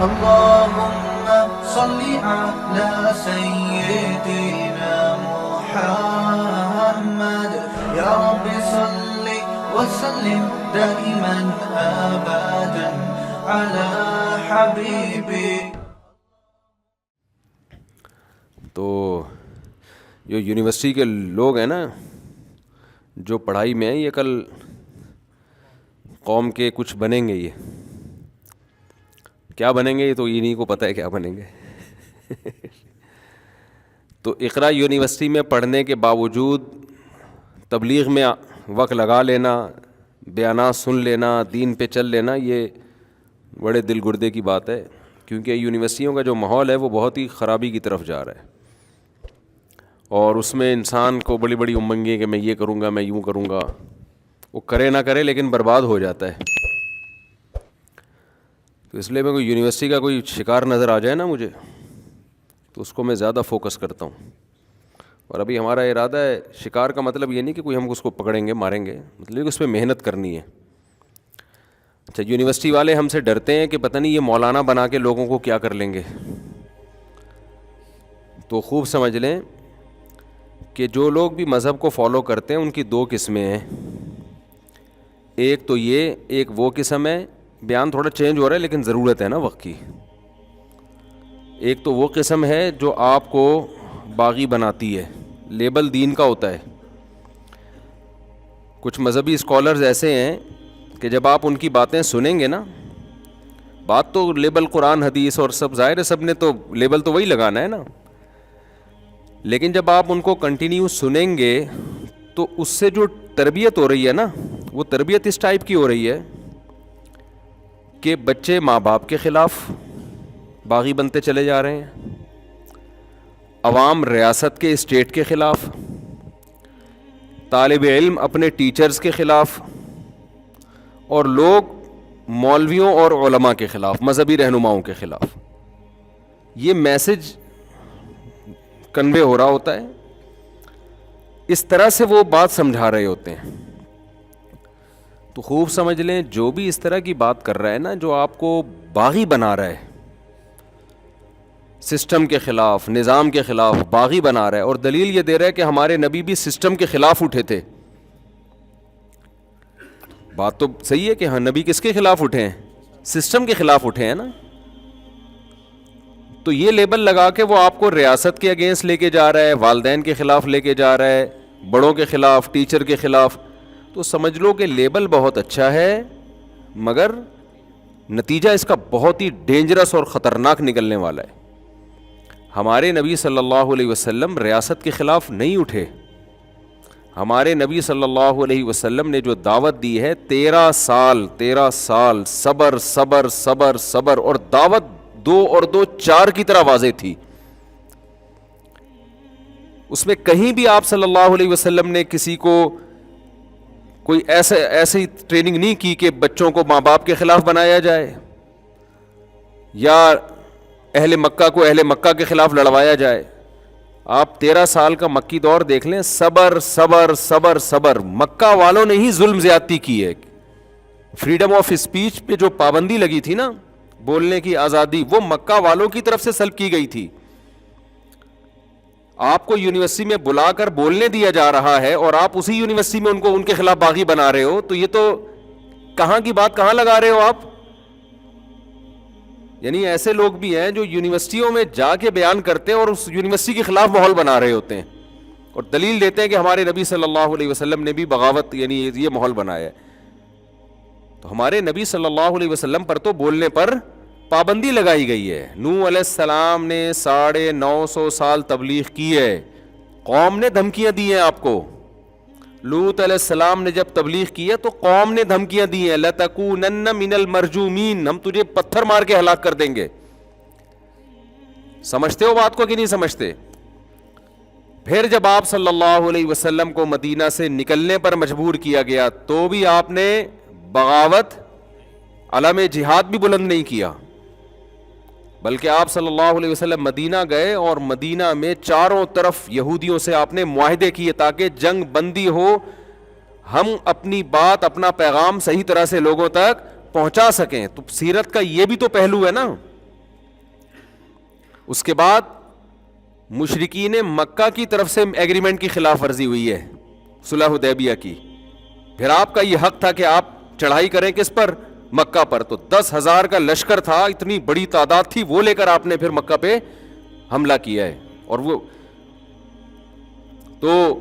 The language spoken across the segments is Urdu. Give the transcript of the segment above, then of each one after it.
اللهم صل على سيدنا محمد يا رب صل وسلم دائما ابدا على حبيبك. تو جو یونیورسٹی کے لوگ ہیں نا جو پڑھائی میں ہیں، یہ کل قوم کے کچھ بنیں گے. یہ کیا بنیں گے یہ تو انہیں کو پتہ ہے کیا بنیں گے. تو اقرا یونیورسٹی میں پڑھنے کے باوجود تبلیغ میں وقت لگا لینا، بیانات سن لینا، دین پہ چل لینا، یہ بڑے دل گردے کی بات ہے، کیونکہ یونیورسٹیوں کا جو ماحول ہے وہ بہت ہی خرابی کی طرف جا رہا ہے. اور اس میں انسان کو بڑی بڑی امنگیں کہ میں یہ کروں گا، میں یوں کروں گا، وہ کرے نہ کرے لیکن برباد ہو جاتا ہے. تو اس لیے میں کوئی یونیورسٹی کا کوئی شکار نظر آ جائے نا مجھے تو اس کو میں زیادہ فوکس کرتا ہوں. اور ابھی ہمارا ارادہ ہے، شکار کا مطلب یہ نہیں کہ کوئی ہم اس کو پکڑیں گے ماریں گے، مطلب کہ اس پہ محنت کرنی ہے. اچھا، یونیورسٹی والے ہم سے ڈرتے ہیں کہ پتہ نہیں یہ مولانا بنا کے لوگوں کو کیا کر لیں گے. تو خوب سمجھ لیں کہ جو لوگ بھی مذہب کو فالو کرتے ہیں ان کی دو قسمیں ہیں. ایک تو یہ، ایک وہ قسم ہے، بیان تھوڑا چینج ہو رہا ہے لیکن ضرورت ہے نا وقت کی. ایک تو وہ قسم ہے جو آپ کو باغی بناتی ہے، لیبل دین کا ہوتا ہے. کچھ مذہبی اسکالرز ایسے ہیں کہ جب آپ ان کی باتیں سنیں گے نا، بات تو لیبل قرآن حدیث اور سب ظاہر ہے، سب نے تو لیبل تو وہی لگانا ہے نا، لیکن جب آپ ان کو کنٹینیو سنیں گے تو اس سے جو تربیت ہو رہی ہے نا، وہ تربیت اس ٹائپ کی ہو رہی ہے کہ بچے ماں باپ کے خلاف باغی بنتے چلے جا رہے ہیں، عوام ریاست کے اسٹیٹ کے خلاف، طالب علم اپنے ٹیچرز کے خلاف، اور لوگ مولویوں اور علماء کے خلاف، مذہبی رہنماؤں کے خلاف. یہ میسج کنوے ہو رہا ہوتا ہے، اس طرح سے وہ بات سمجھا رہے ہوتے ہیں. تو خوب سمجھ لیں، جو بھی اس طرح کی بات کر رہا ہے نا، جو آپ کو باغی بنا رہا ہے، سسٹم کے خلاف، نظام کے خلاف باغی بنا رہا ہے، اور دلیل یہ دے رہا ہے کہ ہمارے نبی بھی سسٹم کے خلاف اٹھے تھے. بات تو صحیح ہے کہ ہاں، نبی کس کے خلاف اٹھے ہیں؟ سسٹم کے خلاف اٹھے ہیں نا. تو یہ لیبل لگا کے وہ آپ کو ریاست کے اگینسٹ لے کے جا رہا ہے، والدین کے خلاف لے کے جا رہا ہے، بڑوں کے خلاف، ٹیچر کے خلاف. تو سمجھ لو کہ لیبل بہت اچھا ہے، مگر نتیجہ اس کا بہت ہی ڈینجرس اور خطرناک نکلنے والا ہے. ہمارے نبی صلی اللہ علیہ وسلم ریاست کے خلاف نہیں اٹھے. ہمارے نبی صلی اللہ علیہ وسلم نے جو دعوت دی ہے، 13 سال صبر صبر صبر صبر، اور دعوت 2 اور 2 4 کی طرح واضح تھی. اس میں کہیں بھی آپ صلی اللہ علیہ وسلم نے کسی کو کوئی ایسی ٹریننگ نہیں کی کہ بچوں کو ماں باپ کے خلاف بنایا جائے، یا اہل مکہ کو اہل مکہ کے خلاف لڑوایا جائے. آپ 13 سال کا مکی دور دیکھ لیں، صبر صبر صبر صبر. مکہ والوں نے ہی ظلم زیادتی کی ہے. فریڈم آف اسپیچ پہ جو پابندی لگی تھی نا، بولنے کی آزادی، وہ مکہ والوں کی طرف سے سلب کی گئی تھی. آپ کو یونیورسٹی میں بلا کر بولنے دیا جا رہا ہے اور آپ اسی یونیورسٹی میں ان کے خلاف باغی بنا رہے ہو. تو یہ تو کہاں کی بات کہاں لگا رہے ہو آپ. یعنی ایسے لوگ بھی ہیں جو یونیورسٹیوں میں جا کے بیان کرتے ہیں اور اس یونیورسٹی کے خلاف ماحول بنا رہے ہوتے ہیں، اور دلیل دیتے ہیں کہ ہمارے نبی صلی اللہ علیہ وسلم نے بھی بغاوت، یعنی یہ ماحول بنایا ہے. تو ہمارے نبی صلی اللہ علیہ وسلم پر تو بولنے پر پابندی لگائی گئی ہے. نوح علیہ السلام نے 950 سال تبلیغ کی ہے، قوم نے دھمکیاں دی ہیں آپ کو. لوط علیہ السلام نے جب تبلیغ کی ہے تو قوم نے دھمکیاں دی ہیں، لَتَكُونَنَّ مِنَ الْمَرْجُومِينَ، ہم تجھے پتھر مار کے ہلاک کر دیں گے. سمجھتے ہو بات کو کہ نہیں سمجھتے؟ پھر جب آپ صلی اللہ علیہ وسلم کو مدینہ سے نکلنے پر مجبور کیا گیا تو بھی آپ نے بغاوت، علم جہاد بھی بلند نہیں کیا، بلکہ آپ صلی اللہ علیہ وسلم مدینہ گئے اور مدینہ میں چاروں طرف یہودیوں سے آپ نے معاہدے کیے تاکہ جنگ بندی ہو، ہم اپنی بات، اپنا پیغام صحیح طرح سے لوگوں تک پہنچا سکیں. تو سیرت کا یہ بھی تو پہلو ہے نا. اس کے بعد مشرکین مکہ کی طرف سے ایگریمنٹ کی خلاف ورزی ہوئی ہے، صلح حدیبیہ کی. پھر آپ کا یہ حق تھا کہ آپ چڑھائی کریں کس پر؟ مکہ پر. تو 10,000 کا لشکر تھا، اتنی بڑی تعداد تھی، وہ لے کر آپ نے پھر مکہ پہ حملہ کیا ہے. اور وہ تو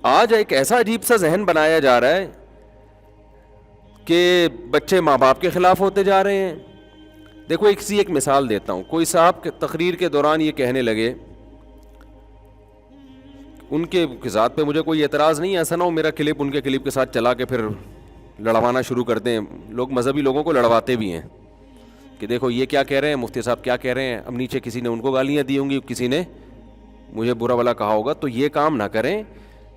آج ایک ایسا عجیب سا ذہن بنایا جا رہا ہے کہ بچے ماں باپ کے خلاف ہوتے جا رہے ہیں. دیکھو ایک مثال دیتا ہوں. کوئی صاحب تقریر کے دوران یہ کہنے لگے، ان کے ذات پہ مجھے کوئی اعتراض نہیں، ایسا نہ ہو میرا کلپ ان کے کلپ کے ساتھ چلا کے پھر لڑوانا شروع کر دیں. لوگ مذہبی لوگوں کو لڑواتے بھی ہیں کہ دیکھو یہ کیا کہہ رہے ہیں، مفتی صاحب کیا کہہ رہے ہیں. اب نیچے کسی نے ان کو گالیاں دی ہوں گی، کسی نے مجھے برا بھلا کہا ہوگا. تو یہ کام نہ کریں.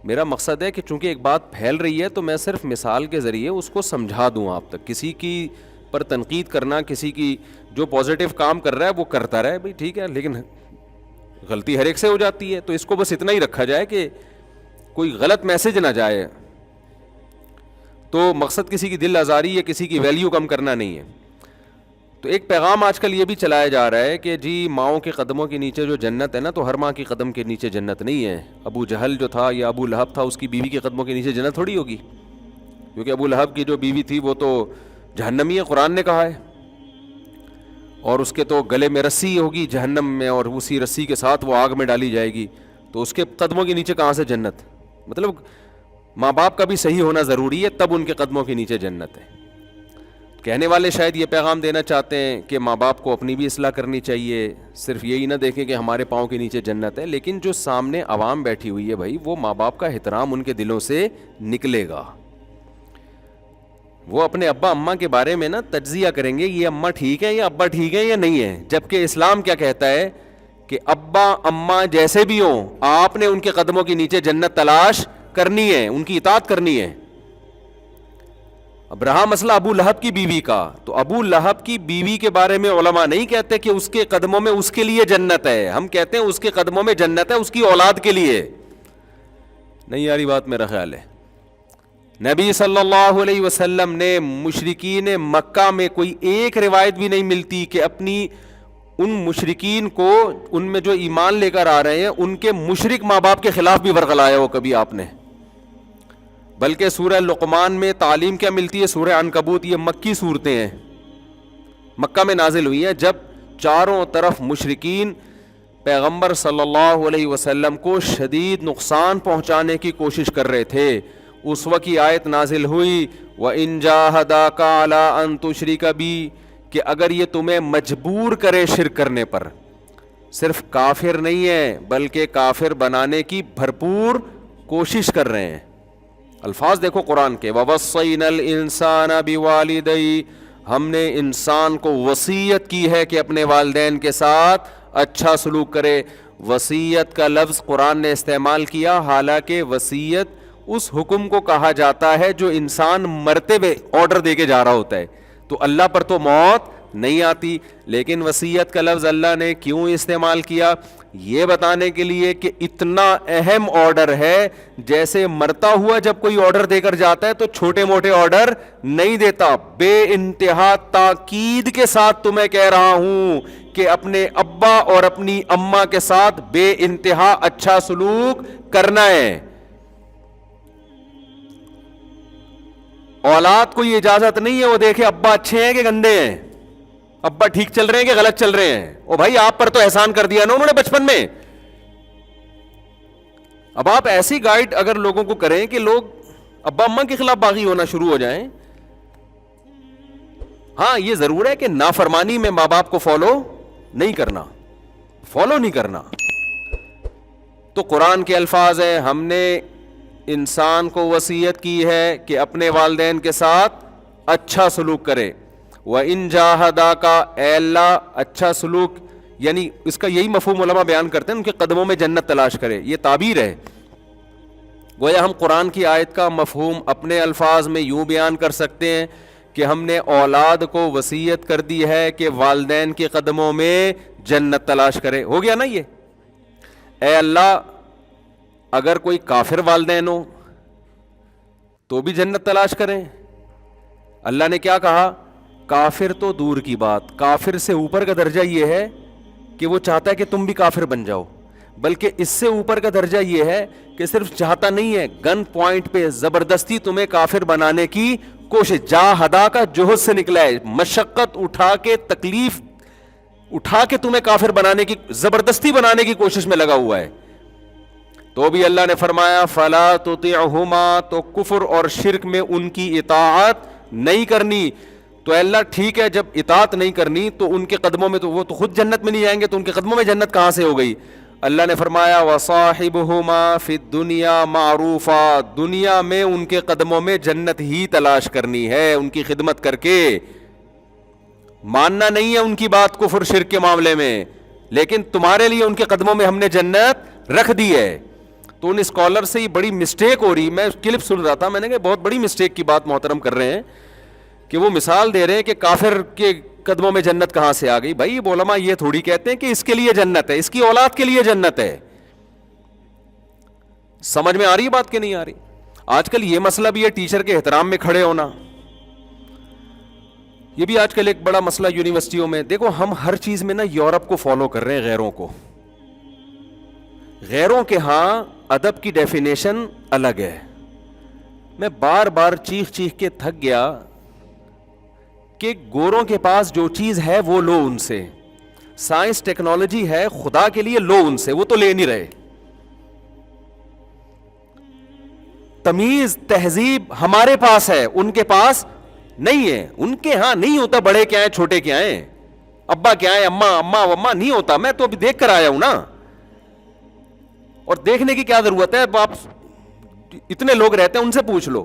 میرا مقصد ہے کہ چونکہ ایک بات پھیل رہی ہے تو میں صرف مثال کے ذریعے اس کو سمجھا دوں آپ تک. کسی کی پر تنقید کرنا، کسی کی جو پازیٹیو کام کر رہا ہے وہ کرتا رہے بھائی، ٹھیک ہے، لیکن غلطی ہر ایک سے ہو جاتی ہے. تو اس کو بس اتنا ہی رکھا جائے کہ کوئی غلط میسج نہ جائے. تو مقصد کسی کی دل آزاری یا کسی کی ویلیو کم کرنا نہیں ہے. تو ایک پیغام آج کل یہ بھی چلایا جا رہا ہے کہ جی ماؤں کے قدموں کے نیچے جو جنت ہے نا، تو ہر ماں کی قدم کے نیچے جنت نہیں ہے. ابو جہل جو تھا یا ابو لہب تھا، اس کی بیوی کے قدموں کے نیچے جنت تھوڑی ہوگی، کیونکہ ابو لہب کی جو بیوی تھی وہ تو جہنمی ہے، قرآن نے کہا ہے. اور اس کے تو گلے میں رسی ہوگی جہنم میں، اور اسی رسی کے ساتھ وہ آگ میں ڈالی جائے گی. تو اس کے قدموں کے نیچے کہاں سے جنت؟ مطلب ماں باپ کا بھی صحیح ہونا ضروری ہے، تب ان کے قدموں کے نیچے جنت ہے. کہنے والے شاید یہ پیغام دینا چاہتے ہیں کہ ماں باپ کو اپنی بھی اصلاح کرنی چاہیے، صرف یہی نہ دیکھیں کہ ہمارے پاؤں کے نیچے جنت ہے. لیکن جو سامنے عوام بیٹھی ہوئی ہے بھائی، وہ ماں باپ کا احترام ان کے دلوں سے نکلے گا. وہ اپنے ابا اماں کے بارے میں نا تجزیہ کریں گے، یہ اماں ٹھیک ہے یا ابا ٹھیک ہے یا نہیں ہے. جبکہ اسلام کیا کہتا ہے کہ ابا اماں جیسے بھی ہوں، آپ نے ان کے قدموں کے نیچے جنت تلاش کرنی ہے، ان کی اطاعت کرنی ہے. اب رہا مسئلہ ابو لہب کی بیوی کا، تو ابو لہب کی بیوی کے بارے میں علماء نہیں کہتے کہ اس کے قدموں میں اس کے لیے جنت ہے. ہم کہتے ہیں اس کے قدموں میں جنت ہے اس کی اولاد کے لیے. نہیں یاری بات میرا خیال ہے. نبی صلی اللہ علیہ وسلم نے مشرکین مکہ میں کوئی ایک روایت بھی نہیں ملتی کہ اپنی ان مشرکین کو، ان میں جو ایمان لے کر آ رہے ہیں، ان کے مشرک ماں باپ کے خلاف بھی ورغلایا ہو کبھی آپ نے. بلکہ سورہ لقمان میں تعلیم کیا ملتی ہے، سورہ عنکبوت، یہ مکی صورتیں ہیں، مکہ میں نازل ہوئی ہیں، جب چاروں طرف مشرکین پیغمبر صلی اللہ علیہ وسلم کو شدید نقصان پہنچانے کی کوشش کر رہے تھے. اس وقت کی آیت نازل ہوئی وَإِن جَاهَدَاكَ عَلَىٰ أَن تُشْرِكَ بِي، کہ اگر یہ تمہیں مجبور کرے شرک کرنے پر، صرف کافر نہیں ہے بلکہ کافر بنانے کی بھرپور کوشش کر رہے ہیں. الفاظ دیکھو قرآن کے، وَوَصَّيْنَا الْإِنسَانَ بِوَالِدَيْهِ، ہم نے انسان کو وصیت کی ہے کہ اپنے والدین کے ساتھ اچھا سلوک کرے. وصیت کا لفظ قرآن نے استعمال کیا، حالانکہ وصیت اس حکم کو کہا جاتا ہے جو انسان مرتے ہوئے آرڈر دے کے جا رہا ہوتا ہے. تو اللہ پر تو موت نہیں آتی، لیکن وصیت کا لفظ اللہ نے کیوں استعمال کیا؟ یہ بتانے کے لیے کہ اتنا اہم آرڈر ہے. جیسے مرتا ہوا جب کوئی آرڈر دے کر جاتا ہے تو چھوٹے موٹے آرڈر نہیں دیتا. بے انتہا تاکید کے ساتھ تمہیں کہہ رہا ہوں کہ اپنے ابا اور اپنی اماں کے ساتھ بے انتہا اچھا سلوک کرنا ہے. اولاد کو یہ اجازت نہیں ہے وہ دیکھے ابا اچھے ہیں کہ گندے ہیں، ابا ٹھیک چل رہے ہیں کہ غلط چل رہے ہیں. او بھائی آپ پر تو احسان کر دیا نا انہوں نے بچپن میں. اب آپ ایسی گائیڈ اگر لوگوں کو کریں کہ لوگ ابا اماں کے خلاف باغی ہونا شروع ہو جائیں. ہاں یہ ضرور ہے کہ نافرمانی میں ماں باپ کو فالو نہیں کرنا. تو قرآن کے الفاظ ہیں، ہم نے انسان کو وصیت کی ہے کہ اپنے والدین کے ساتھ اچھا سلوک کرے. وَإِن جَاهَدَاكَ، اے اللہ اچھا سلوک، یعنی اس کا یہی مفہوم علماء بیان کرتے ہیں، ان کے قدموں میں جنت تلاش کرے. یہ تعبیر ہے. گویا ہم قرآن کی آیت کا مفہوم اپنے الفاظ میں یوں بیان کر سکتے ہیں کہ ہم نے اولاد کو وصیت کر دی ہے کہ والدین کے قدموں میں جنت تلاش کرے. ہو گیا نا یہ؟ اے اللہ اگر کوئی کافر والدین ہو تو بھی جنت تلاش کریں. اللہ نے کیا کہا؟ کافر تو دور کی بات، کافر سے اوپر کا درجہ یہ ہے کہ وہ چاہتا ہے کہ تم بھی کافر بن جاؤ، بلکہ اس سے اوپر کا درجہ یہ ہے کہ صرف چاہتا نہیں ہے، گن پوائنٹ پہ زبردستی تمہیں کافر بنانے کی کوشش، جاہدا کا جوہد سے نکلا ہے، مشقت اٹھا کے، تکلیف اٹھا کے تمہیں کافر بنانے کی، زبردستی بنانے کی کوشش میں لگا ہوا ہے۔ تو بھی اللہ نے فرمایا فلا تطعہما، تو کفر اور شرک میں ان کی اطاعت نہیں کرنی۔ تو اللہ ٹھیک ہے، جب اطاعت نہیں کرنی تو ان کے قدموں میں، تو وہ تو خود جنت میں نہیں جائیں گے، تو ان کے قدموں میں جنت کہاں سے ہو گئی؟ اللہ نے فرمایا وصاحبہما فی الدنیا معروفا، دنیا میں ان کے قدموں میں جنت ہی تلاش کرنی ہے، ان کی خدمت کر کے، ماننا نہیں ہے ان کی بات کفر شرک کے معاملے میں، لیکن تمہارے لیے ان کے قدموں میں ہم نے جنت رکھ دی ہے۔ تو ان اسکالر سے یہ بڑی مسٹیک ہو رہی، میں کلپ سن رہا تھا، میں نے کہا بہت بڑی مسٹیک کی بات محترم کر رہے ہیں کہ وہ مثال دے رہے ہیں کہ کافر کے قدموں میں جنت کہاں سے آ گئی۔ بھائی علماء یہ تھوڑی کہتے ہیں کہ اس کے لیے جنت ہے، اس کی اولاد کے لیے جنت ہے۔ سمجھ میں آ رہی بات کہ نہیں آ رہی؟ آج کل یہ مسئلہ بھی ہے ٹیچر کے احترام میں کھڑے ہونا، یہ بھی آج کل ایک بڑا مسئلہ یونیورسٹیوں میں۔ دیکھو ہم ہر چیز میں نا یورپ کو فالو کر رہے ہیں، غیروں کو، غیروں کے ہاں ادب کی ڈیفینیشن الگ ہے۔ میں بار بار چیخ چیخ کے تھک گیا کہ گوروں کے پاس جو چیز ہے وہ لو ان سے، سائنس ٹیکنالوجی ہے، خدا کے لیے لو ان سے، وہ تو لے نہیں رہے۔ تمیز تہذیب ہمارے پاس ہے، ان کے پاس نہیں ہے، ان کے ہاں نہیں ہوتا بڑے کیا ہیں چھوٹے کیا ہیں، ابا کیا ہیں، اما نہیں ہوتا۔ میں تو ابھی دیکھ کر آیا ہوں نا، اور دیکھنے کی کیا ضرورت ہے؟ آپ اتنے لوگ رہتے ہیں، ان سے پوچھ لو۔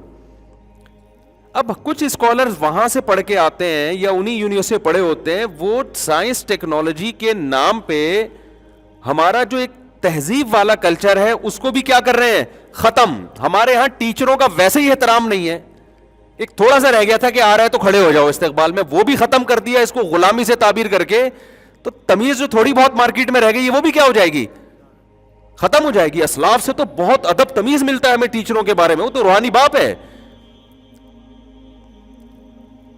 اب کچھ اسکالرز وہاں سے پڑھ کے آتے ہیں یا انہی یونیورسٹی سے پڑھے ہوتے ہیں، وہ سائنس ٹیکنالوجی کے نام پہ ہمارا جو ایک تہذیب والا کلچر ہے اس کو بھی کیا کر رہے ہیں؟ ختم۔ ہمارے ہاں ٹیچروں کا ویسے ہی احترام نہیں ہے، ایک تھوڑا سا رہ گیا تھا کہ آ رہا ہے تو کھڑے ہو جاؤ استقبال میں، وہ بھی ختم کر دیا اس کو غلامی سے تعبیر کر کے۔ تو تمیز جو تھوڑی بہت مارکیٹ میں رہ گئی وہ بھی کیا ہو جائے گی؟ ختم ہو جائے گی۔ اسلاف سے تو بہت ادب تمیز ملتا ہے ہمیں ٹیچروں کے بارے میں، وہ تو روحانی باپ ہے۔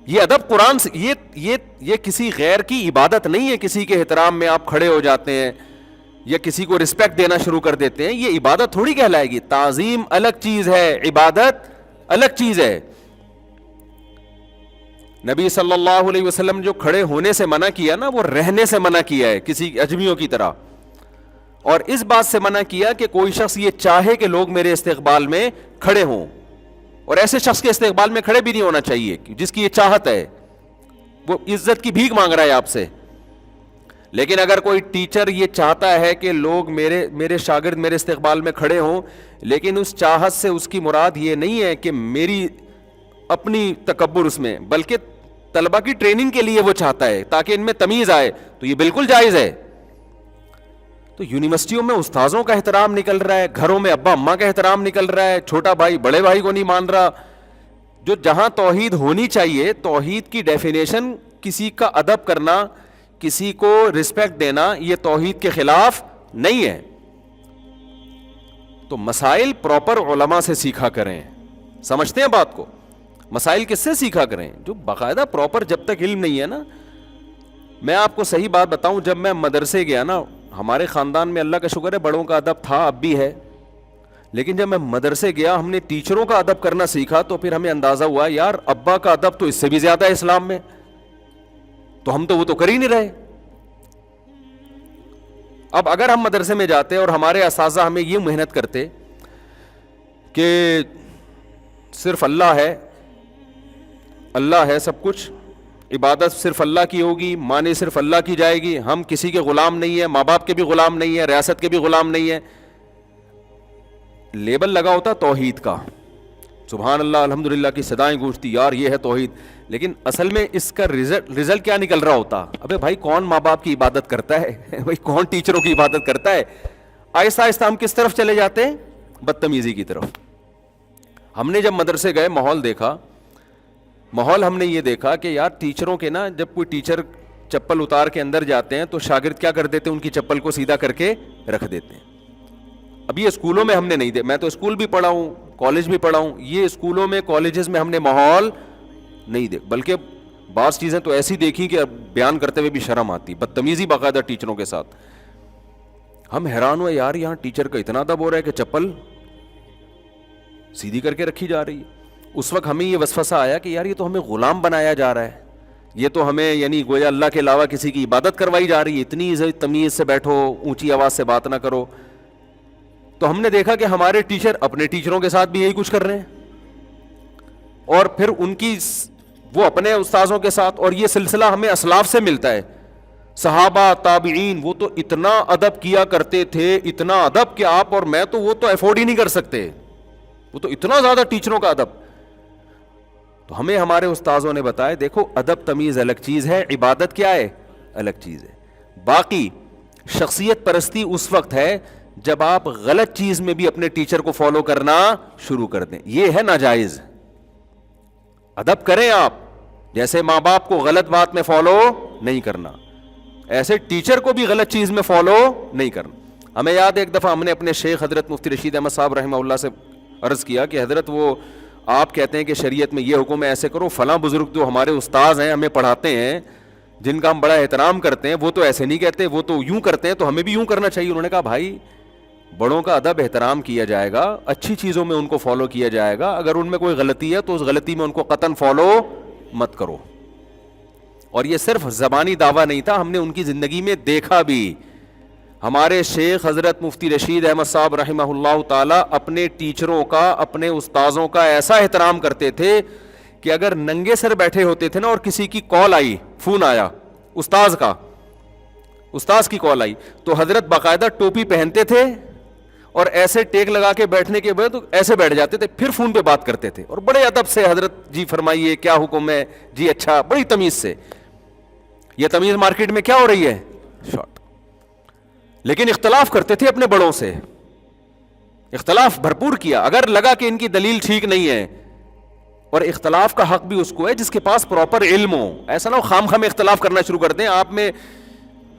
یہ ادب قرآن سے، یہ کسی غیر کی عبادت نہیں ہے، کسی کے احترام میں آپ کھڑے ہو جاتے ہیں یا کسی کو رسپیکٹ دینا شروع کر دیتے ہیں، یہ عبادت تھوڑی کہلائے گی۔ تعظیم الگ چیز ہے، عبادت الگ چیز ہے۔ نبی صلی اللہ علیہ وسلم جو کھڑے ہونے سے منع کیا نا، وہ رہنے سے منع کیا ہے کسی اجمیوں کی طرح، اور اس بات سے منع کیا کہ کوئی شخص یہ چاہے کہ لوگ میرے استقبال میں کھڑے ہوں، اور ایسے شخص کے استقبال میں کھڑے بھی نہیں ہونا چاہیے جس کی یہ چاہت ہے، وہ عزت کی بھیک مانگ رہا ہے آپ سے۔ لیکن اگر کوئی ٹیچر یہ چاہتا ہے کہ لوگ میرے شاگرد میرے استقبال میں کھڑے ہوں، لیکن اس چاہت سے اس کی مراد یہ نہیں ہے کہ میری اپنی تکبر اس میں، بلکہ طلبہ کی ٹریننگ کے لیے وہ چاہتا ہے تاکہ ان میں تمیز آئے، تو یہ بالکل جائز ہے۔ تو یونیورسٹیوں میں استاذوں کا احترام نکل رہا ہے، گھروں میں ابا اماں کا احترام نکل رہا ہے، چھوٹا بھائی بڑے بھائی کو نہیں مان رہا۔ جو جہاں توحید ہونی چاہیے، توحید کی ڈیفینیشن کسی کا ادب کرنا، کسی کو رسپیکٹ دینا، یہ توحید کے خلاف نہیں ہے۔ تو مسائل پراپر علماء سے سیکھا کریں، سمجھتے ہیں بات کو؟ مسائل کس سے سیکھا کریں؟ جو باقاعدہ پراپر، جب تک علم نہیں ہے نا۔ میں آپ کو صحیح بات بتاؤں، جب میں مدرسے گیا نا، ہمارے خاندان میں اللہ کا شکر ہے بڑوں کا ادب تھا، اب بھی ہے، لیکن جب میں مدرسے گیا ہم نے ٹیچروں کا ادب کرنا سیکھا، تو پھر ہمیں اندازہ ہوا یار ابا کا ادب تو اس سے بھی زیادہ ہے اسلام میں، تو ہم تو وہ تو کر ہی نہیں رہے۔ اب اگر ہم مدرسے میں جاتے اور ہمارے اساتذہ ہمیں یہ محنت کرتے کہ صرف اللہ ہے سب کچھ، عبادت صرف اللہ کی ہوگی، مانی صرف اللہ کی جائے گی، ہم کسی کے غلام نہیں ہیں، ماں باپ کے بھی غلام نہیں ہیں، ریاست کے بھی غلام نہیں ہیں، لیبل لگا ہوتا توحید کا، سبحان اللہ الحمدللہ کی صدائیں گونجتی، یار یہ ہے توحید، لیکن اصل میں اس کا رزلٹ کیا نکل رہا ہوتا؟ ابے بھائی کون ماں باپ کی عبادت کرتا ہے؟ بھائی کون ٹیچروں کی عبادت کرتا ہے؟ آہستہ آہستہ ہم کس طرف چلے جاتے ہیں؟ بدتمیزی کی طرف۔ ہم نے جب مدرسے گئے ماحول ہم نے یہ دیکھا کہ یار ٹیچروں کے نا، جب کوئی ٹیچر چپل اتار کے اندر جاتے ہیں تو شاگرد کیا کر دیتے ہیں؟ ان کی چپل کو سیدھا کر کے رکھ دیتے ہیں۔ اب یہ اسکولوں میں ہم نے نہیں میں تو اسکول بھی پڑھا ہوں، کالج بھی پڑھا ہوں، یہ اسکولوں میں کالجز میں ہم نے ماحول نہیں بلکہ بعض چیزیں تو ایسی دیکھی کہ بیان کرتے ہوئے بھی شرم آتی, بدتمیزی باقاعدہ ٹیچروں کے ساتھ. ہم حیران ہوئے یار یہاں ٹیچر کا اتنا ادب ہو رہا ہے کہ چپل سیدھی کر کے رکھی جا رہی ہے. اس وقت ہمیں یہ وسوسہ آیا کہ یار یہ تو ہمیں غلام بنایا جا رہا ہے, یہ تو ہمیں یعنی گویا اللہ کے علاوہ کسی کی عبادت کروائی جا رہی ہے, اتنی تمیز سے بیٹھو, اونچی آواز سے بات نہ کرو. تو ہم نے دیکھا کہ ہمارے ٹیچر اپنے ٹیچروں کے ساتھ بھی یہی کچھ کر رہے ہیں, اور پھر ان کی وہ اپنے استاذوں کے ساتھ, اور یہ سلسلہ ہمیں اسلاف سے ملتا ہے. صحابہ تابعین وہ تو اتنا ادب کیا کرتے تھے, اتنا ادب کہ آپ اور میں تو وہ تو افورڈ ہی نہیں کر سکتے, وہ تو اتنا زیادہ ٹیچروں کا ادب. تو ہمیں ہمارے استاذوں نے بتایا دیکھو ادب تمیز الگ چیز ہے, عبادت کیا ہے الگ چیز ہے. باقی شخصیت پرستی اس وقت ہے جب آپ غلط چیز میں بھی اپنے ٹیچر کو فالو کرنا شروع کر دیں, یہ ہے ناجائز. ادب کریں آپ, جیسے ماں باپ کو غلط بات میں فالو نہیں کرنا, ایسے ٹیچر کو بھی غلط چیز میں فالو نہیں کرنا. ہمیں یاد ہے ایک دفعہ ہم نے اپنے شیخ حضرت مفتی رشید احمد صاحب رحمہ اللہ سے عرض کیا کہ حضرت وہ آپ کہتے ہیں کہ شریعت میں یہ حکم ہے ایسے کرو, فلاں بزرگ جو ہمارے استاذ ہیں ہمیں پڑھاتے ہیں جن کا ہم بڑا احترام کرتے ہیں وہ تو ایسے نہیں کہتے, وہ تو یوں کرتے ہیں, تو ہمیں بھی یوں کرنا چاہیے. انہوں نے کہا بھائی بڑوں کا ادب احترام کیا جائے گا, اچھی چیزوں میں ان کو فالو کیا جائے گا, اگر ان میں کوئی غلطی ہے تو اس غلطی میں ان کو قطعاً فالو مت کرو. اور یہ صرف زبانی دعویٰ نہیں تھا, ہم نے ان کی زندگی میں دیکھا بھی. ہمارے شیخ حضرت مفتی رشید احمد صاحب رحمہ اللہ تعالی اپنے ٹیچروں کا, اپنے استاذوں کا ایسا احترام کرتے تھے کہ اگر ننگے سر بیٹھے ہوتے تھے نا اور کسی کی کال آئی, فون آیا استاذ کا, استاذ کی کال آئی, تو حضرت باقاعدہ ٹوپی پہنتے تھے اور ایسے ٹیک لگا کے بیٹھنے کے بعد ایسے بیٹھ جاتے تھے, پھر فون پہ بات کرتے تھے, اور بڑے ادب سے حضرت جی فرمائیے کیا حکم ہے, جی اچھا, بڑی تمیز سے. یہ تمیز مارکیٹ میں کیا ہو رہی ہے, شارٹ. لیکن اختلاف کرتے تھے اپنے بڑوں سے, اختلاف بھرپور کیا. اگر لگا کہ ان کی دلیل ٹھیک نہیں ہے, اور اختلاف کا حق بھی اس کو ہے جس کے پاس پراپر علم ہو, ایسا نہ ہو خام خام اختلاف کرنا شروع کر دیں, آپ میں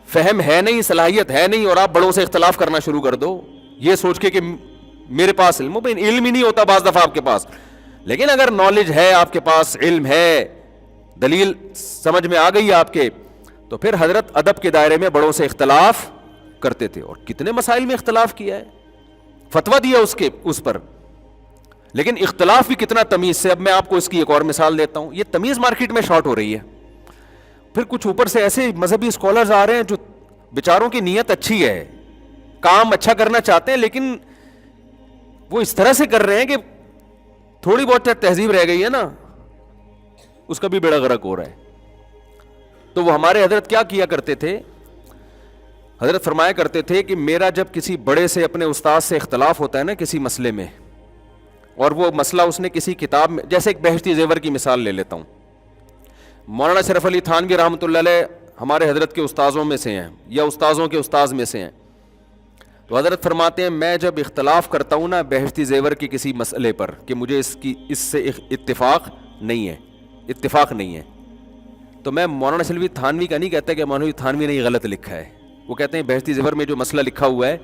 فہم ہے نہیں, صلاحیت ہے نہیں, اور آپ بڑوں سے اختلاف کرنا شروع کر دو یہ سوچ کے کہ میرے پاس علم ہو. علم ہی نہیں ہوتا بعض دفعہ آپ کے پاس, لیکن اگر نالج ہے آپ کے پاس, علم ہے, دلیل سمجھ میں آ گئی آپ کے, تو پھر حضرت ادب کے دائرے میں بڑوں سے اختلاف کرتے تھے. اور کتنے مسائل میں اختلاف کیا ہے, فتویٰ دیا اس پر, لیکن اختلاف بھی کتنا تمیز سے. اب میں آپ کو اس کی ایک اور مثال دیتا ہوں. یہ تمیز مارکیٹ میں شارٹ ہو رہی ہے. پھر کچھ اوپر سے ایسے مذہبی اسکالرز آ رہے ہیں جو بیچاروں کی نیت اچھی ہے, کام اچھا کرنا چاہتے ہیں, لیکن وہ اس طرح سے کر رہے ہیں کہ تھوڑی بہت تہذیب رہ گئی ہے نا, اس کا بھی بیڑا غرق ہو رہا ہے. تو وہ ہمارے حضرت کیا کیا کرتے تھے, حضرت فرمایا کرتے تھے کہ میرا جب کسی بڑے سے, اپنے استاد سے اختلاف ہوتا ہے نا کسی مسئلے میں, اور وہ مسئلہ اس نے کسی کتاب میں, جیسے ایک بہشتی زیور کی مثال لے لیتا ہوں. مولانا شرف علی تھانوی رحمۃ اللہ علیہ ہمارے حضرت کے استاذوں میں سے ہیں, یا استاذوں کے استاذ میں سے ہیں. تو حضرت فرماتے ہیں میں جب اختلاف کرتا ہوں نا بہشتی زیور کے کسی مسئلے پر کہ مجھے اس سے اتفاق نہیں ہے, تو میں مولانا شرف علی تھانوی کا نہیں کہتا کہ مولانا تھانوی نے یہ غلط لکھا ہے. وہ کہتے ہیں بہشتی زیور میں جو مسئلہ لکھا ہوا ہے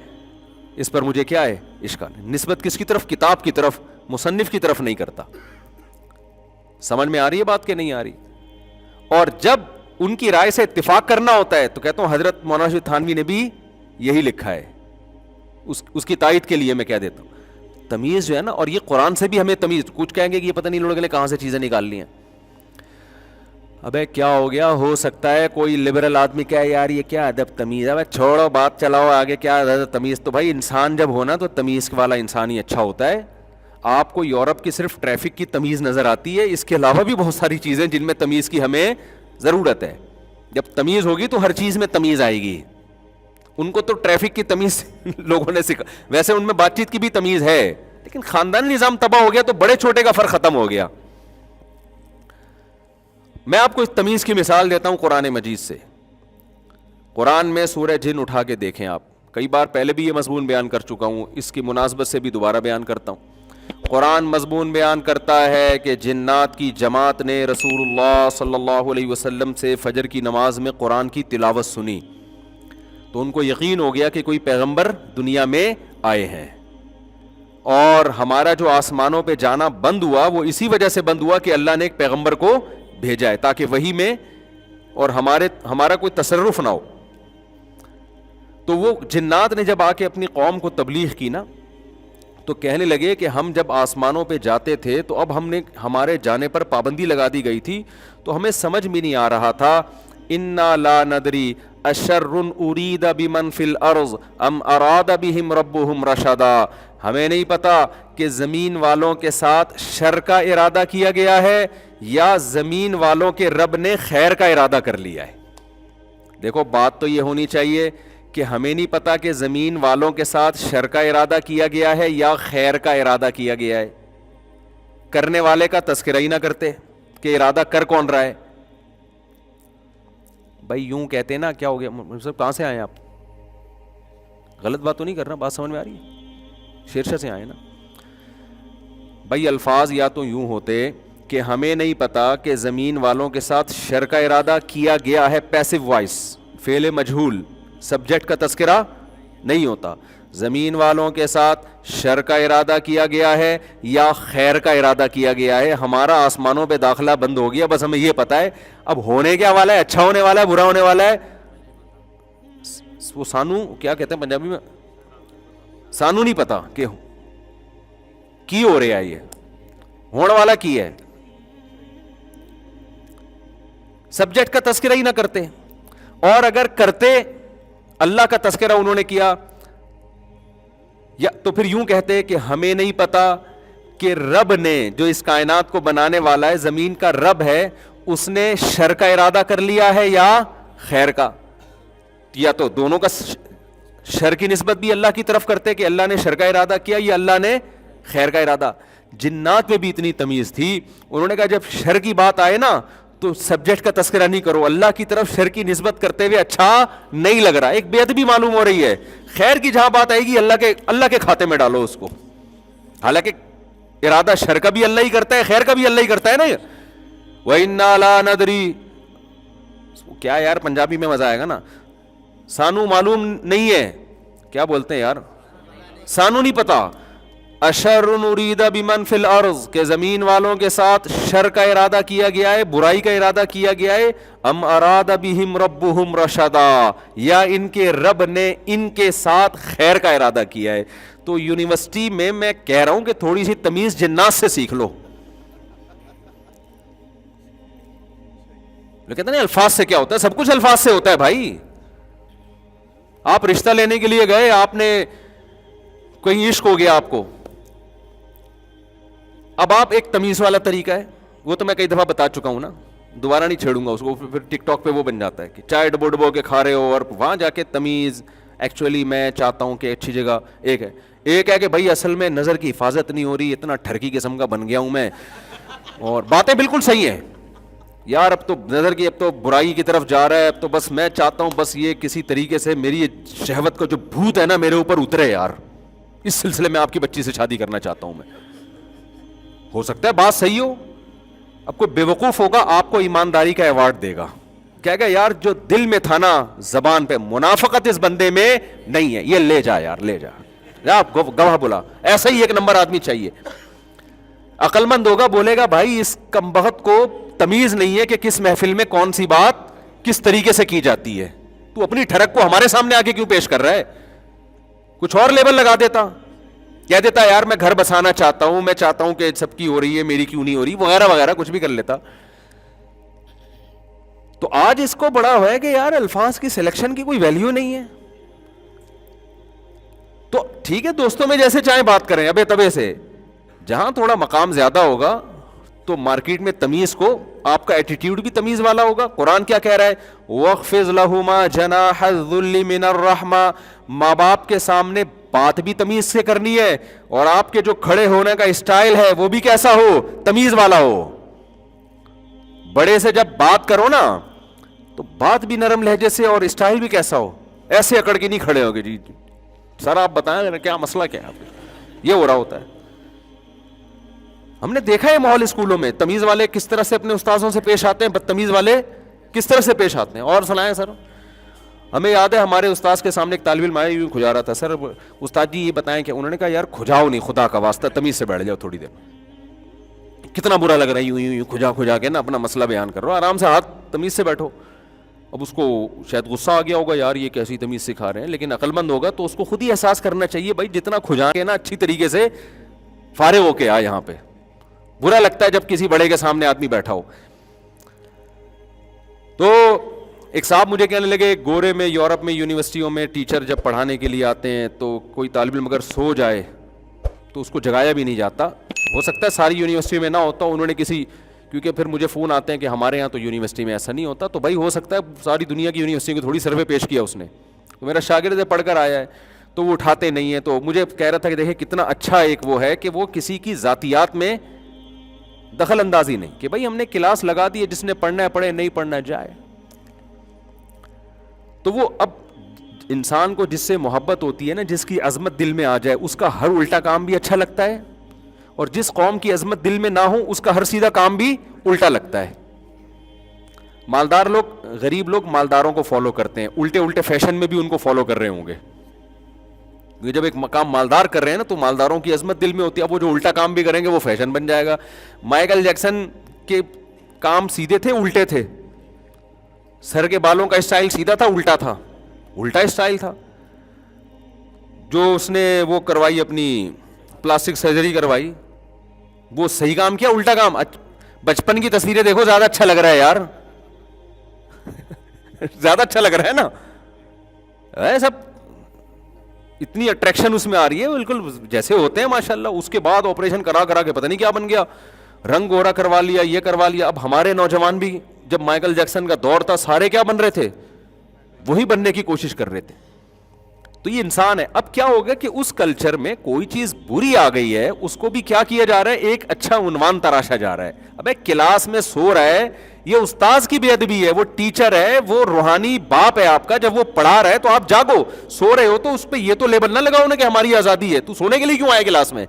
اس پر مجھے کیا ہے اشکال. نسبت کس کی طرف, کتاب کی طرف, مصنف کی طرف نہیں کرتا. سمجھ میں آ رہی ہے بات کہ نہیں آ رہی؟ اور جب ان کی رائے سے اتفاق کرنا ہوتا ہے تو کہتا ہوں حضرت مولانا شریف تھانوی نے بھی یہی لکھا ہے, اس کی تائید کے لیے میں کہہ دیتا ہوں. تمیز جو ہے نا, اور یہ قرآن سے بھی ہمیں تمیز, کچھ کہیں گے کہ یہ پتہ نہیں لوگوں نے کہاں سے چیزیں نکال لی ہیں. ابے کیا ہو گیا, ہو سکتا ہے کوئی لبرل آدمی کہے یار یہ کیا ادب تمیز ہے, ابے چھوڑو بات چلاؤ آگے, کیا ادب تمیز. تو بھائی انسان جب ہونا تو تمیز والا انسان ہی اچھا ہوتا ہے. آپ کو یورپ کی صرف ٹریفک کی تمیز نظر آتی ہے, اس کے علاوہ بھی بہت ساری چیزیں جن میں تمیز کی ہمیں ضرورت ہے. جب تمیز ہوگی تو ہر چیز میں تمیز آئے گی. ان کو تو ٹریفک کی تمیز لوگوں نے سکھا, ویسے ان میں بات چیت کی بھی تمیز ہے, لیکن خاندانی نظام تباہ ہو گیا تو بڑے چھوٹے کا فرق ختم ہو گیا. میں آپ کو اس تمیز کی مثال دیتا ہوں قرآن مجید سے. قرآن میں سورہ جن اٹھا کے دیکھیں آپ, کئی بار پہلے بھی یہ مضمون بیان کر چکا ہوں, اس کی مناسبت سے بھی دوبارہ بیان کرتا ہوں. قرآن مضمون بیان کرتا ہے کہ جنات کی جماعت نے رسول اللہ صلی اللہ علیہ وسلم سے فجر کی نماز میں قرآن کی تلاوت سنی, تو ان کو یقین ہو گیا کہ کوئی پیغمبر دنیا میں آئے ہیں. اور ہمارا جو آسمانوں پہ جانا بند ہوا وہ اسی وجہ سے بند ہوا کہ اللہ نے ایک پیغمبر کو بھیجا ہے تاکہ وحی میں اور ہمارا کوئی تصرف نہ ہو. تو وہ جنات نے جب آ کے اپنی قوم کو تبلیغ کی نا تو کہنے لگے کہ ہم جب آسمانوں پہ جاتے تھے تو اب ہمارے جانے پر پابندی لگا دی گئی تھی تو ہمیں سمجھ بھی نہیں آ رہا تھا. انا لا ندری اشر ارید بمن فی الارض ام اراد بہم ربہم رشدا. ہمیں نہیں پتا کہ زمین والوں کے ساتھ شر کا ارادہ کیا گیا ہے یا زمین والوں کے رب نے خیر کا ارادہ کر لیا ہے. دیکھو بات تو یہ ہونی چاہیے کہ ہمیں نہیں پتا کہ زمین والوں کے ساتھ شر کا ارادہ کیا گیا ہے یا خیر کا ارادہ کیا گیا ہے. کرنے والے کا تذکرہ ہی نہ کرتے کہ ارادہ کر کون رہا ہے. بھائی یوں کہتے ہیں نا, کیا ہو گیا سب, کہاں سے آئے آپ؟ غلط بات تو نہیں کر رہا, بات سمجھ میں آ رہی ہے؟ شیرشاہ سے آئے نا بھائی. الفاظ یا تو یوں ہوتے کہ ہمیں نہیں پتا کہ زمین والوں کے ساتھ شر کا ارادہ کیا گیا ہے, پیسو وائس, فعل مجہول, سبجیکٹ کا تذکرہ نہیں ہوتا. زمین والوں کے ساتھ شر کا ارادہ کیا گیا ہے یا خیر کا ارادہ کیا گیا ہے. ہمارا آسمانوں پہ داخلہ بند ہو گیا, بس ہمیں یہ پتا ہے اب ہونے کیا والا ہے, اچھا ہونے والا ہے, برا ہونے والا ہے. وہ سانو کیا کہتے ہیں پنجابی میں, سانو نہیں پتا کہ کی ہو رہا ہے, یہ ہونے والا کی ہے. سبجیکٹ کا تذکرہ ہی نہ کرتے, اور اگر کرتے اللہ کا تذکرہ انہوں نے کیا یا تو پھر یوں کہتے کہ ہمیں نہیں پتا کہ رب نے جو اس کائنات کو بنانے والا ہے, زمین کا رب ہے, اس نے شر کا ارادہ کر لیا ہے یا خیر کا. یا تو دونوں کا شر کی نسبت بھی اللہ کی طرف کرتے کہ اللہ نے شر کا ارادہ کیا یا اللہ نے خیر کا ارادہ. جنات میں بھی اتنی تمیز تھی, انہوں نے کہا جب شر کی بات آئے نا تو سبجیکٹ کا تذکرہ نہیں کرو, اللہ کی طرف شر کی نسبت کرتے ہوئے اچھا نہیں لگ رہا. ایک بے ادبی معلوم ہو رہی ہے. خیر کی جہاں بات آئے گی اللہ کے کھاتے میں ڈالو اس کو, حالانکہ ارادہ شر کا بھی اللہ ہی کرتا ہے, خیر کا بھی اللہ ہی کرتا ہے نا. وَإِنَّا لَا نَدْرِي, کیا یار پنجابی میں مزہ آئے گا نا, سانو معلوم نہیں ہے, کیا بولتے ہیں یار, سانو نہیں پتا. اشر ارید بمن فی الارض, کہ زمین والوں کے ساتھ شر کا ارادہ کیا گیا ہے, برائی کا ارادہ کیا گیا ہے. ام اراد بہم ربہم رشدا, یا ان کے رب نے ان کے ساتھ خیر کا ارادہ کیا ہے. تو یونیورسٹی میں کہہ رہا ہوں کہ تھوڑی سی تمیز جنات سے سیکھ لو. کہتے ہیں الفاظ سے کیا ہوتا ہے, سب کچھ الفاظ سے ہوتا ہے بھائی. آپ رشتہ لینے کے لیے گئے, آپ نے کوئی عشق ہو گیا آپ کو, اب آپ ایک تمیز والا طریقہ ہے, وہ تو میں کئی دفعہ بتا چکا ہوں نا, دوبارہ نہیں چھیڑوں گا اس کو. پھر ٹک ٹاک پہ وہ بن جاتا ہے کہ چائے ڈبو ڈبو کے کھا رہے ہو, اور وہاں جا کے تمیز. ایکچولی میں چاہتا ہوں کہ اچھی جگہ ایک ہے کہ بھائی اصل میں نظر کی حفاظت نہیں ہو رہی, اتنا ٹھرکی قسم کا بن گیا ہوں میں, اور باتیں بالکل صحیح ہیں یار, اب تو نظر کی اب تو برائی کی طرف جا رہا ہے, اب تو بس میں چاہتا ہوں بس یہ کسی طریقے سے میری شہوت کا جو بھوت ہے نا میرے اوپر اترے یار, اس سلسلے میں آپ کی بچی سے شادی کرنا چاہتا ہوں میں. ہو سکتا ہے بات صحیح ہو, اب کوئی بیوقوف ہوگا آپ کو ایمانداری کا ایوارڈ دے گا, کہے گا یار جو دل میں تھا نا زبان پہ, منافقت اس بندے میں نہیں ہے, یہ لے جا یار, لے جا گواہ بلا. ایسا ہی ایک نمبر آدمی چاہیے, عقل مند ہوگا, بولے گا بھائی اس کمبخت کو تمیز نہیں ہے کہ کس محفل میں کون سی بات کس طریقے سے کی جاتی ہے, تو اپنی ٹھڑک کو ہمارے سامنے آ کے کیوں پیش کر رہا ہے. کچھ اور لیبل لگا دیتا, کہہ دیتا یار میں گھر بسانا چاہتا ہوں, میں چاہتا ہوں کہ سب کی ہو رہی ہے میری کیوں نہیں ہو رہی, وغیرہ وغیرہ کچھ بھی کر لیتا. تو آج اس کو بڑا ہوا ہے کہ یار الفاظ کی سلیکشن کی کوئی ویلیو نہیں ہے. تو ٹھیک ہے دوستوں میں جیسے چاہیں بات کریں ابے تبے سے, جہاں تھوڑا مقام زیادہ ہوگا تو مارکیٹ میں تمیز کو, آپ کا ایٹیٹیوڈ بھی تمیز والا ہوگا. قرآن کیا کہہ رہا ہے, وَاخْفِضْ لَهُمَا جَنَاحَ الذُّلِّ مِنَ الرَّحْمَةِ, ماں باپ کے سامنے بات بھی تمیز سے کرنی ہے, اور آپ کے جو کھڑے ہونے کا اسٹائل ہے وہ بھی کیسا ہو, تمیز والا ہو. بڑے سے جب بات کرو نا تو بات بھی نرم لہجے سے, اور اسٹائل بھی کیسا ہو, ایسے اکڑ کے نہیں کھڑے ہوگے جی سر آپ بتائیں کیا مسئلہ کیا ہے. یہ ہو رہا ہوتا ہے. ہم نے دیکھا ہے ماحول اسکولوں میں, تمیز والے کس طرح سے اپنے استاذوں سے پیش آتے ہیں, بدتمیز والے کس طرح سے پیش آتے ہیں. اور سنائیں سر, ہمیں یاد ہے ہمارے استاذ کے سامنے ایک طالب علم آیا, یوں کھجا رہا تھا, سر استاد جی یہ بتائیں کہ, انہوں نے کہا یار کھجاؤ نہیں خدا کا واسطہ, تمیز سے بیٹھ جاؤ تھوڑی دیر. کتنا برا لگ رہا ہے، یوں یوں کھجا کھجا کے نا اپنا مسئلہ بیان کر رہا ہو، آرام سے ہاتھ تمیز سے بیٹھو. اب اس کو شاید غصہ آ گیا ہوگا، یار یہ کیسی تمیز سکھا رہے ہیں، لیکن عقل مند ہوگا تو اس کو خود ہی احساس کرنا چاہیے بھائی جتنا کھجا کے نا اچھی طریقے سے فارغ ہو کے آ یہاں پہ. برا لگتا ہے جب کسی بڑے کے سامنے آدمی بیٹھا ہو. تو ایک صاحب مجھے کہنے لگے گورے میں یورپ میں یونیورسٹیوں میں ٹیچر جب پڑھانے کے لیے آتے ہیں تو کوئی طالب علم اگر سو جائے تو اس کو جگایا بھی نہیں جاتا. ہو سکتا ہے ساری یونیورسٹی میں نہ ہوتا، انہوں نے کسی، کیونکہ پھر مجھے فون آتے ہیں کہ ہمارے یہاں تو یونیورسٹی میں ایسا نہیں ہوتا، تو بھائی ہو سکتا ہے ساری دنیا کی یونیورسٹی کو تھوڑی سروے پیش کیا اس نے، تو میرا شاگرد پڑھ کر آیا ہے تو وہ اٹھاتے نہیں ہیں. تو مجھے کہہ رہا تھا کہ دیکھیں کتنا اچھا ایک وہ ہے کہ وہ کسی کی ذاتیات میں دخل اندازی نہیں، کہ بھائی ہم نے کلاس لگا دی ہے، جس نے پڑھنا ہے پڑھے، نہیں پڑھنا جائے. تو وہ اب انسان کو جس سے محبت ہوتی ہے نا، جس کی عظمت دل میں آ جائے، اس کا ہر الٹا کام بھی اچھا لگتا ہے، اور جس قوم کی عظمت دل میں نہ ہو اس کا ہر سیدھا کام بھی الٹا لگتا ہے. مالدار لوگ، غریب لوگ مالداروں کو فالو کرتے ہیں، الٹے الٹے فیشن میں بھی ان کو فالو کر رہے ہوں گے. یہ جب ایک مقام مالدار کر رہے ہیں نا تو مالداروں کی عظمت دل میں ہوتی ہے، اب وہ جو الٹا کام بھی کریں گے وہ فیشن بن جائے گا. مائیکل جیکسن کے کام سیدھے تھے الٹے تھے، سر کے بالوں کا اسٹائل سیدھا تھا الٹا تھا، الٹا اسٹائل تھا. جو اس نے وہ کروائی اپنی پلاسٹک سرجری کروائی، وہ صحیح کام کیا الٹا کام. بچپن کی تصویریں دیکھو، زیادہ اچھا لگ رہا ہے یار زیادہ اچھا لگ رہا ہے نا، سب اتنی اٹریکشن اس میں آ رہی ہے، بالکل جیسے ہوتے ہیں ماشاءاللہ. اس کے بعد آپریشن کرا کرا کے پتہ نہیں کیا بن گیا، رنگ گورا کروا لیا، یہ کروا لیا. اب ہمارے نوجوان بھی جب مائیکل جیکسن کا دور تھا سارے کیا بن رہے تھے، وہی بننے کی کوشش کر رہے تھے. تو یہ انسان ہے. اب کیا ہوگا کہ اس کلچر میں کوئی چیز بری آ گئی ہے، اس کو بھی کیا کیا جا رہا ہے، ایک اچھا عنوان تراشا جا رہا ہے. اب ایک کلاس میں سو رہا ہے، یہ استاذ کی بے ادبی ہے، وہ ٹیچر ہے، وہ روحانی باپ ہے آپ کا، جب وہ پڑھا رہا ہے تو آپ جاگو. سو رہے ہو تو اس پہ یہ تو لیبل نہ لگاؤ نا کہ ہماری آزادی ہے، تو سونے کے لیے کیوں آئے کلاس میں؟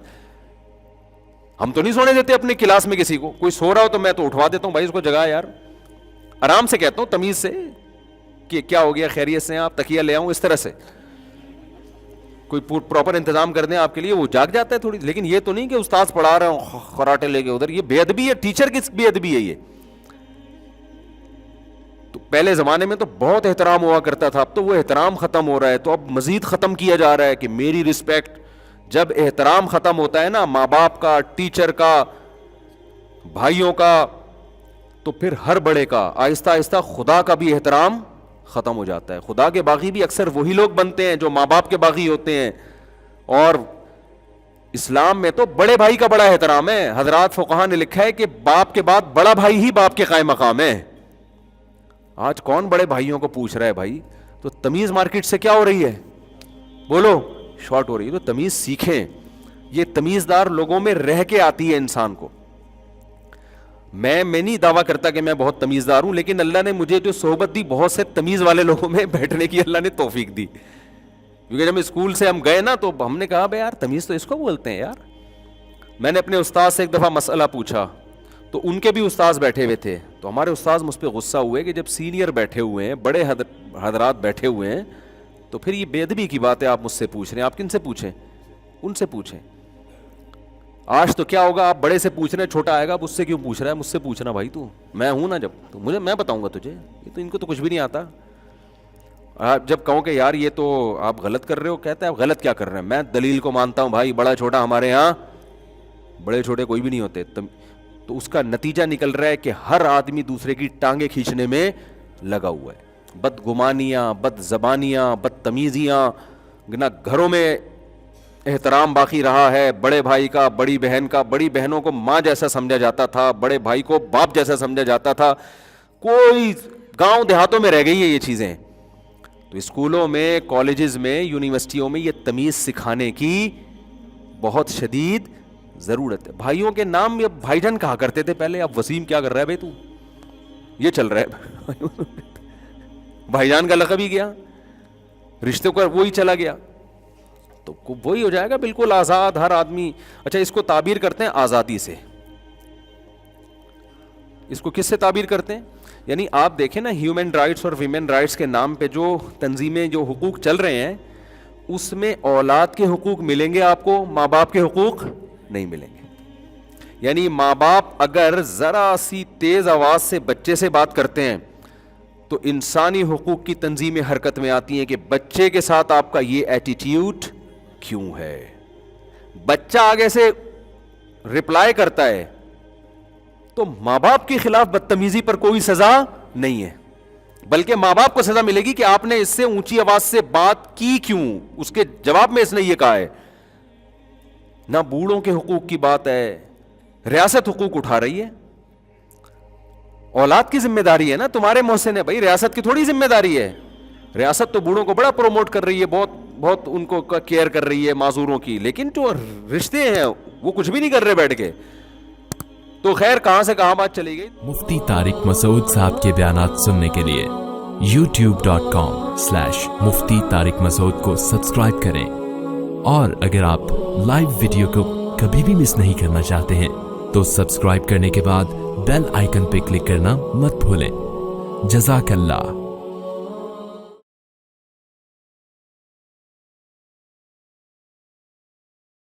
ہم تو نہیں سونے دیتے اپنی کلاس میں کسی کو. کوئی سو رہا ہو تو میں تو اٹھوا دیتا ہوں، بھائی اس کو جگا یار، آرام سے کہتا ہوں تمیز سے کہ کیا ہو گیا، خیریت سے آپ، تکیہ لے آؤں، اس طرح سے کوئی پراپر انتظام کر دیں آپ کے لیے، وہ جاگ جاتا ہے تھوڑی. لیکن یہ تو نہیں کہ استاذ پڑھا رہے ہوں خراٹے لے کے ادھر، یہ بے ادبی ہے. ٹیچر کی بے ادبی ہے یہ. تو پہلے زمانے میں تو بہت احترام ہوا کرتا تھا، اب تو وہ احترام ختم ہو رہا ہے، تو اب مزید ختم کیا جا رہا ہے کہ میری رسپیکٹ. جب احترام ختم ہوتا ہے نا ماں باپ کا، ٹیچر کا، بھائیوں کا، تو پھر ہر بڑے کا آہستہ آہستہ خدا کا بھی احترام ختم ہو جاتا ہے. خدا کے باغی بھی اکثر وہی لوگ بنتے ہیں جو ماں باپ کے باغی ہوتے ہیں. اور اسلام میں تو بڑے بھائی کا بڑا احترام ہے. حضرات فقہا نے لکھا ہے کہ باپ کے بعد بڑا بھائی ہی باپ کے قائم مقام ہے. آج کون بڑے بھائیوں کو پوچھ رہا ہے بھائی؟ تو تمیز مارکیٹ سے کیا ہو رہی ہے، بولو، شارٹ ہو رہی ہے. تو تمیز سیکھیں. یہ تمیزدار لوگوں میں رہ کے آتی ہے انسان کو. میں نہیں دعویٰ کرتا کہ میں بہت تمیزدار ہوں، لیکن اللہ نے مجھے جو صحبت دی، بہت سے تمیز والے لوگوں میں بیٹھنے کی اللہ نے توفیق دی. کیونکہ جب اسکول سے ہم گئے نا تو ہم نے کہا بھائی یار تمیز تو اس کو بولتے ہیں یار. میں نے اپنے استاد سے ایک دفعہ مسئلہ پوچھا تو ان کے بھی استاذ بیٹھے ہوئے تھے، تو ہمارے استاذ مجھ پہ غصہ ہوئے کہ جب سینئر بیٹھے ہوئے ہیں، بڑے حضرات بیٹھے ہوئے ہیں، تو پھر یہ بے ادبی کی بات ہے آپ مجھ سے پوچھ رہے ہیں. آپ کن سے پوچھیں؟ ان سے پوچھیں. آج تو کیا ہوگا، آپ بڑے سے پوچھ رہے ہیں، چھوٹا آئے گا اب اس سے کیوں پوچھ رہا ہے؟ مجھ سے پوچھنا بھائی، تو میں ہوں نا، جب تو مجھے میں بتاؤں گا تجھے. یہ تو ان کو تو کچھ بھی نہیں آتا. جب کہوں کہ یار یہ تو آپ غلط کر رہے ہو، کہتا ہے آپ غلط کیا کر رہے ہیں؟ میں دلیل کو مانتا ہوں بھائی، بڑا چھوٹا ہمارے ہاں بڑے چھوٹے کوئی بھی نہیں ہوتے. تو اس کا نتیجہ نکل رہا ہے کہ ہر آدمی دوسرے کی ٹانگیں کھینچنے میں لگا ہوا ہے. بدگمانیاں، بد زبانیاں، بدتمیزیاں، نہ گھروں میں احترام باقی رہا ہے. بڑے بھائی کا، بڑی بہن کا، بڑی بہنوں کو ماں جیسا سمجھا جاتا تھا، بڑے بھائی کو باپ جیسا سمجھا جاتا تھا. کوئی گاؤں دیہاتوں میں رہ گئی ہیں یہ چیزیں. تو اسکولوں میں، کالجز میں، یونیورسٹیوں میں یہ تمیز سکھانے کی بہت شدید ضرورت ہے. بھائیوں کے نام یہ بھائی جان کہا کرتے تھے پہلے، اب وسیم کیا کر رہا ہے بھائی تو یہ چل رہا ہے بھائی جان کا لقب ہی گیا، رشتوں کا وہی چلا گیا. تو وہی ہو جائے گا بالکل آزاد ہر آدمی. اچھا اس کو تعبیر کرتے ہیں آزادی سے. اس کو کس سے تعبیر کرتے ہیں؟ یعنی آپ دیکھیں نا، ہیومن رائٹس اور ویمن رائٹس کے نام پہ جو تنظیمیں، جو حقوق چل رہے ہیں، اس میں اولاد کے حقوق ملیں گے آپ کو، ماں باپ کے حقوق نہیں ملیں گے. یعنی ماں باپ اگر ذرا سی تیز آواز سے بچے سے بات کرتے ہیں تو انسانی حقوق کی تنظیمیں حرکت میں آتی ہیں کہ بچے کے ساتھ آپ کا یہ ایٹیٹیوڈ کیوں ہے. بچہ آگے سے رپلائی کرتا ہے تو ماں باپ کے خلاف بدتمیزی پر کوئی سزا نہیں ہے, بلکہ ماں باپ کو سزا ملے گی کہ آپ نے اس سے اونچی آواز سے بات کی کیوں. اس کے جواب میں اس نے یہ کہا ہے. نہ بوڑھوں کے حقوق کی بات ہے, ریاست حقوق اٹھا رہی ہے. اولاد کی ذمہ داری ہے نا, تمہارے محسن ہے بھائی, ریاست کی تھوڑی ذمہ داری ہے. ریاست تو بوڑھوں کو بڑا پروموٹ کر رہی ہے, بہت ان کو کیئر کر رہی ہے معذوروں کی, لیکن جو رشتے ہیں وہ کچھ بھی نہیں کر رہے بیٹھ کے. تو خیر کہاں سے کہاں بات چلی گئی. مفتی طارق مسعود صاحب کے بیانات سننے کے لیے youtube.com/مفتی طارق مسعود کو سبسکرائب کریں, اور اگر آپ لائیو ویڈیو کو کبھی بھی مس نہیں کرنا چاہتے ہیں تو سبسکرائب کرنے کے بعد بیل آئیکن پہ کلک کرنا مت بھولیں. جزاک اللہ.